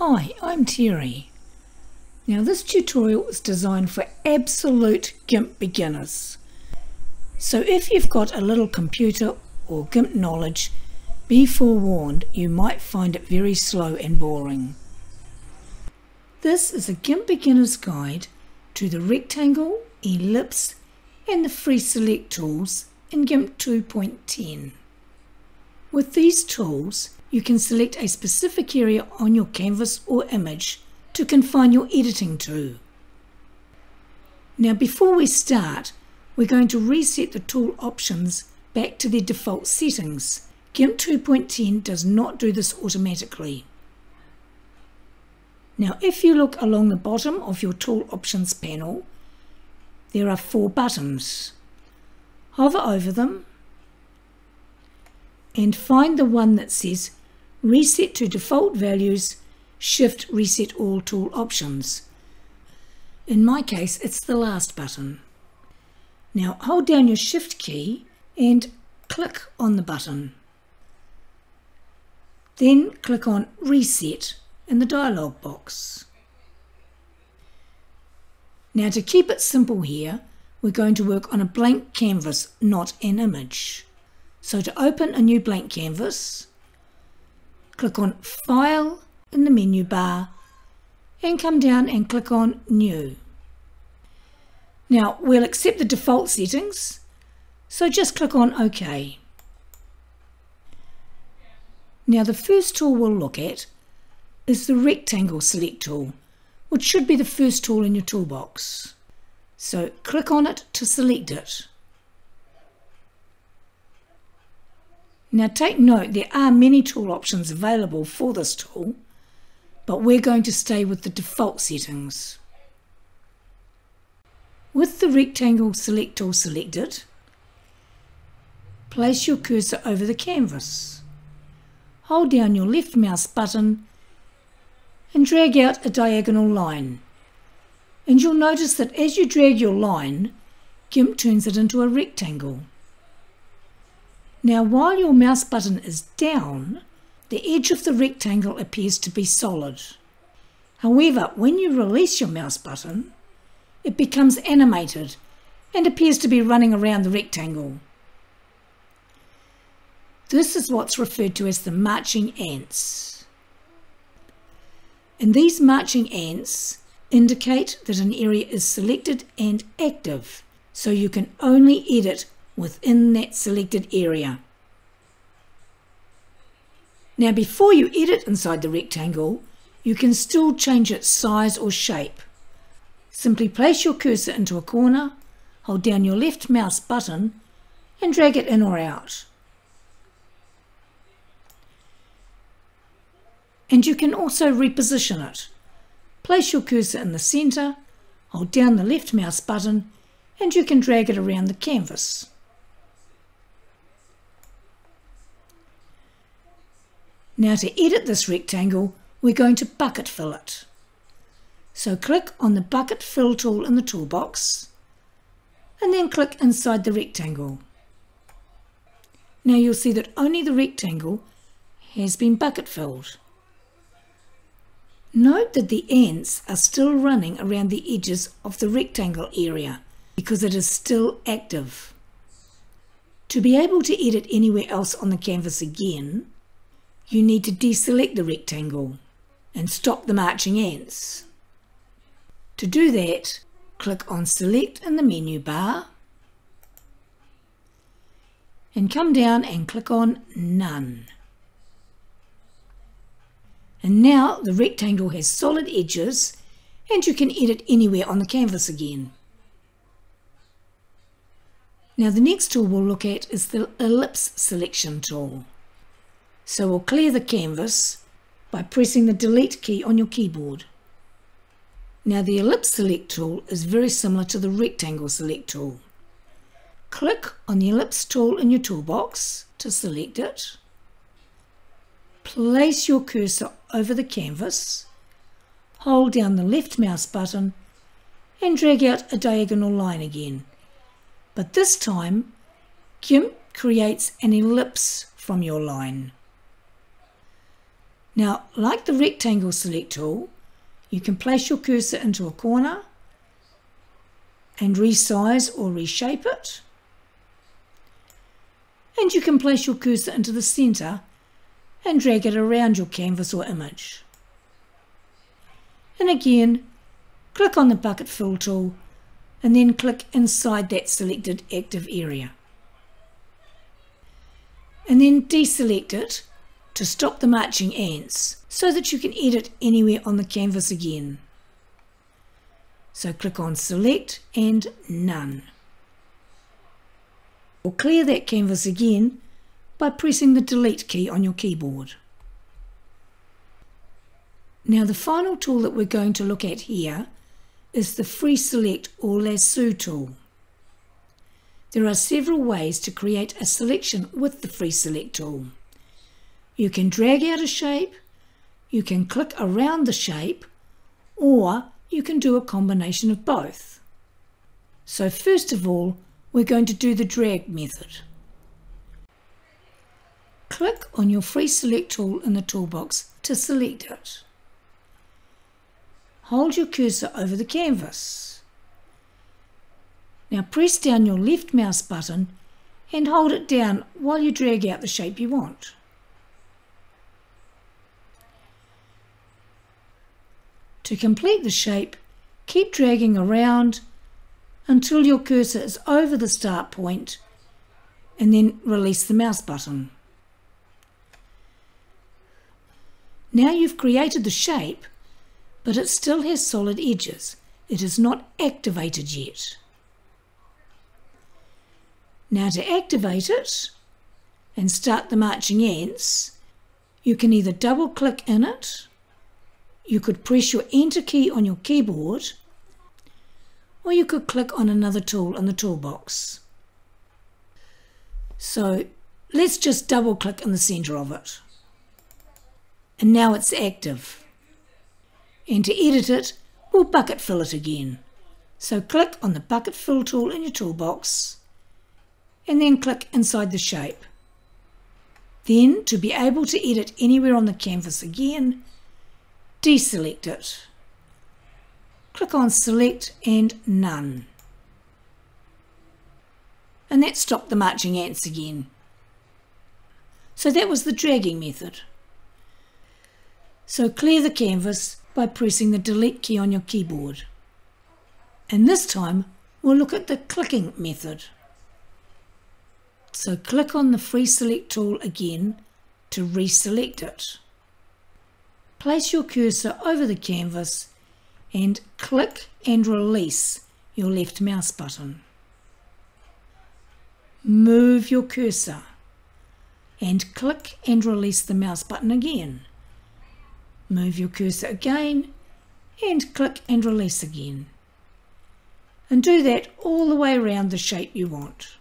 Hi, I'm Terry. Now this tutorial is designed for absolute GIMP beginners. So if you've got a little computer or GIMP knowledge, be forewarned you might find it very slow and boring. This is a GIMP beginner's guide to the rectangle, ellipse and the free select tools in GIMP 2.10. With these tools, you can select a specific area on your canvas or image to confine your editing to. Now before we start, we're going to reset the tool options back to their default settings. GIMP 2.10 does not do this automatically. Now if you look along the bottom of your tool options panel, there are 4 buttons. Hover over them and find the one that says Reset to Default Values, Shift Reset All Tool Options. In my case, it's the last button. Now hold down your Shift key and click on the button. Then click on Reset in the dialog box. Now to keep it simple here, we're going to work on a blank canvas, not an image. So to open a new blank canvas, click on File in the menu bar and come down and click on New. Now we'll accept the default settings, so just click on OK. Now the first tool we'll look at is the Rectangle Select tool, which should be the first tool in your toolbox. So click on it to select it. Now take note, there are many tool options available for this tool, but we're going to stay with the default settings. With the Rectangle Select tool selected, place your cursor over the canvas. Hold down your left mouse button and drag out a diagonal line. And you'll notice that as you drag your line, GIMP turns it into a rectangle. Now while your mouse button is down, the edge of the rectangle appears to be solid. However, when you release your mouse button, it becomes animated and appears to be running around the rectangle. This is what's referred to as the marching ants. And these marching ants indicate that an area is selected and active, so you can only edit within that selected area. Now before you edit inside the rectangle, you can still change its size or shape. Simply place your cursor into a corner, hold down your left mouse button and drag it in or out. And you can also reposition it. Place your cursor in the center, hold down the left mouse button and you can drag it around the canvas. Now to edit this rectangle, we're going to bucket fill it. So click on the bucket fill tool in the toolbox and then click inside the rectangle. Now you'll see that only the rectangle has been bucket filled. Note that the ants are still running around the edges of the rectangle area because it is still active. To be able to edit anywhere else on the canvas again, you need to deselect the rectangle and stop the marching ants. To do that, click on Select in the menu bar and come down and click on None. And now the rectangle has solid edges and you can edit anywhere on the canvas again. Now the next tool we'll look at is the Ellipse Selection tool. So we'll clear the canvas by pressing the Delete key on your keyboard. Now the Ellipse Select tool is very similar to the Rectangle Select tool. Click on the Ellipse tool in your toolbox to select it. Place your cursor over the canvas, hold down the left mouse button and drag out a diagonal line again. But this time, GIMP creates an ellipse from your line. Now, like the rectangle select tool, you can place your cursor into a corner and resize or reshape it. And you can place your cursor into the center and drag it around your canvas or image. And again, click on the bucket fill tool and then click inside that selected active area. And then deselect it to stop the marching ants so that you can edit anywhere on the canvas again. So click on Select and None. Or clear that canvas again by pressing the Delete key on your keyboard. Now the final tool that we're going to look at here is the Free Select or Lasso tool. There are several ways to create a selection with the Free Select tool. You can drag out a shape, you can click around the shape, or you can do a combination of both. So first of all, we're going to do the drag method. Click on your Free Select tool in the toolbox to select it. Hold your cursor over the canvas. Now press down your left mouse button and hold it down while you drag out the shape you want. To complete the shape, keep dragging around until your cursor is over the start point and then release the mouse button. Now you've created the shape, but it still has solid edges. It is not activated yet. Now to activate it and start the marching ants, you can either double click in it, you could press your Enter key on your keyboard, or you could click on another tool in the toolbox. So let's just double click in the center of it. And now it's active. And to edit it, we'll bucket fill it again. So click on the bucket fill tool in your toolbox and then click inside the shape. Then, to be able to edit anywhere on the canvas again, deselect it. Click on Select and None. And that stopped the marching ants again. So that was the dragging method. So clear the canvas by pressing the Delete key on your keyboard. And this time we'll look at the clicking method. So click on the Free Select tool again to reselect it. Place your cursor over the canvas and click and release your left mouse button. Move your cursor and click and release the mouse button again. Move your cursor again and click and release again. And do that all the way around the shape you want.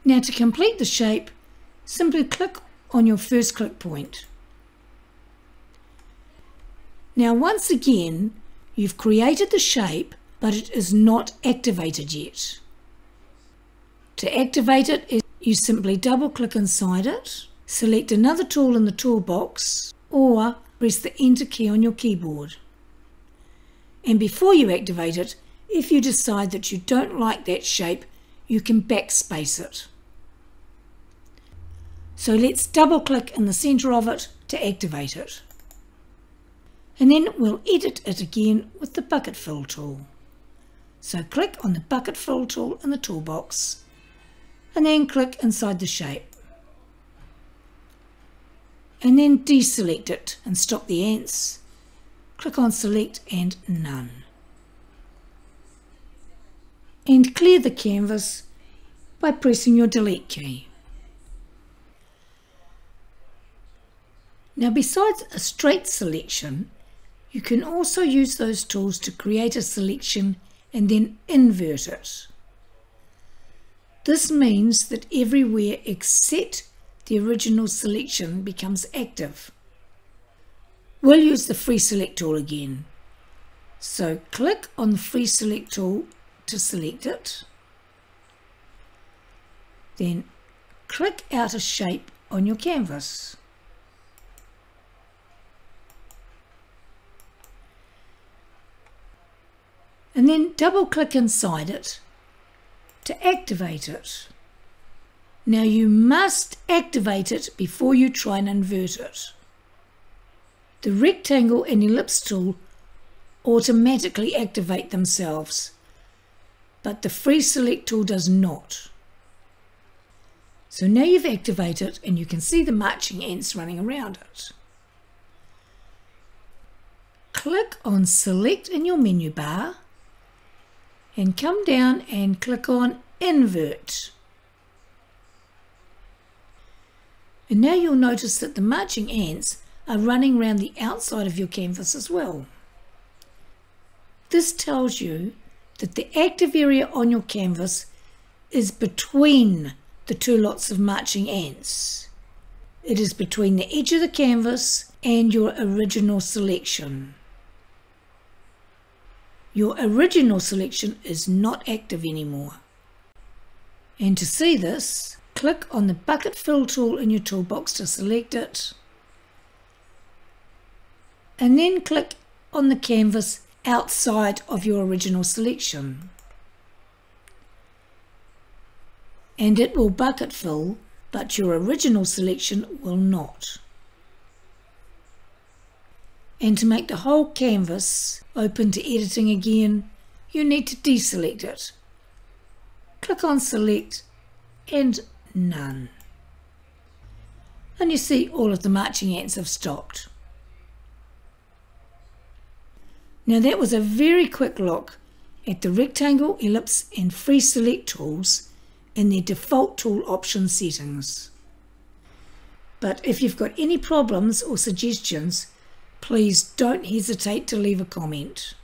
Now to complete the shape, simply click on your first click point. Now once again, you've created the shape, but it is not activated yet. To activate it, you simply double click inside it, select another tool in the toolbox, or press the Enter key on your keyboard. And before you activate it, if you decide that you don't like that shape, you can backspace it. So let's double click in the center of it to activate it. And then we'll edit it again with the bucket fill tool. So click on the bucket fill tool in the toolbox and then click inside the shape. And then deselect it and stop the ants. Click on Select and None. And clear the canvas by pressing your Delete key. Now besides a straight selection, you can also use those tools to create a selection and then invert it. This means that everywhere except the original selection becomes active. We'll use the Free Select tool again. So click on the Free Select tool to select it. Then click out a shape on your canvas. And then double click inside it to activate it. Now you must activate it before you try and invert it. The rectangle and ellipse tool automatically activate themselves, but the free select tool does not. So now you've activated it and you can see the marching ants running around it. Click on Select in your menu bar and come down and click on Invert. And now you'll notice that the marching ants are running around the outside of your canvas as well. This tells you that the active area on your canvas is between the two lots of marching ants. It is between the edge of the canvas and your original selection. Your original selection is not active anymore. And to see this, click on the bucket fill tool in your toolbox to select it, and then click on the canvas outside of your original selection, and it will bucket fill, but your original selection will not. And to make the whole canvas open to editing again, you need to deselect it. Click on Select and None. And you see all of the marching ants have stopped. Now that was a very quick look at the rectangle, ellipse and free select tools in their default tool option settings. But if you've got any problems or suggestions, please don't hesitate to leave a comment.